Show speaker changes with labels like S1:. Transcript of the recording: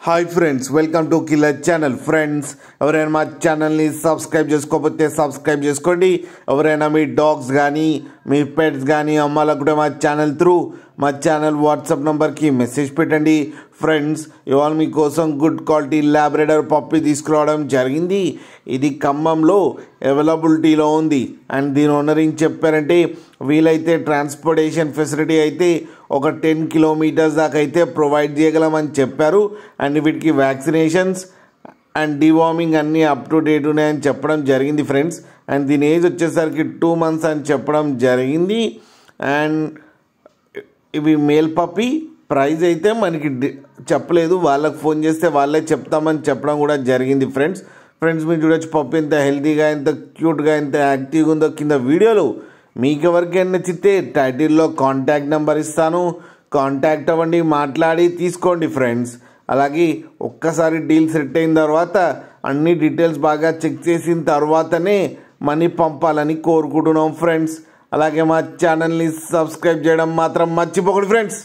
S1: Hi friends, welcome to killer channel. Friends, ఎవరైనా మా ఛానల్ని సబ్స్క్రైబ్ చేసుకోకపోతే సబ్స్క్రైబ్ చేసుకోండి. ఎవరైనా మీ డాగ్స్ కానీ మీ పెట్స్ కానీ అమ్మాలనుకుంటే మా ఛానల్ త్రూ మా ఛానల్ వాట్సాప్ నెంబర్కి మెసేజ్ పెట్టండి. ఫ్రెండ్స్, ఇవాళ మీకోసం గుడ్ క్వాలిటీ ల్యాబ్రేడర్ పప్పి తీసుకురావడం జరిగింది. ఇది ఖమ్మంలో అవైలబిలిటీలో ఉంది. అండ్ దీని ఓనర్ ఏం చెప్పారంటే, వీలైతే ట్రాన్స్పోర్టేషన్ ఫెసిలిటీ అయితే ఒక 10 కిలోమీటర్స్ దాకా అయితే ప్రొవైడ్ చేయగలమని చెప్పారు. అండ్ వీటికి వ్యాక్సినేషన్స్ అండ్ డివార్మింగ్ అన్నీ అప్ టు డేట్ ఉన్నాయని చెప్పడం జరిగింది ఫ్రెండ్స్. అండ్ దీని ఏజ్ వచ్చేసరికి 2 months అని చెప్పడం జరిగింది. అండ్ ఇవి మేల్ పప్పి. ప్రైజ్ అయితే మనకి చెప్పలేదు, వాళ్ళకి ఫోన్ చేస్తే వాళ్ళే చెప్తామని చెప్పడం కూడా జరిగింది ఫ్రెండ్స్. మీరు చూడొచ్చు పప్పి ఎంత హెల్తీగా, ఎంత క్యూట్గా, ఎంత యాక్టివ్గా ఉందో. కింద వీడియోలో మీకు ఎవరికైనా నచ్చితే టైటిల్లో కాంటాక్ట్ నెంబర్ ఇస్తాను, కాంటాక్ట్ అవ్వండి, మాట్లాడి తీసుకోండి ఫ్రెండ్స్. అలాగే ఒక్కసారి డీల్ సెట్ అయిన తర్వాత అన్ని డీటెయిల్స్ బాగా చెక్ చేసిన తర్వాతనే మనీ పంపాలని కోరుకుంటున్నాం ఫ్రెండ్స్. అలాగే మా ఛానల్ని సబ్స్క్రైబ్ చేయడం మాత్రం మర్చిపోకండి ఫ్రెండ్స్.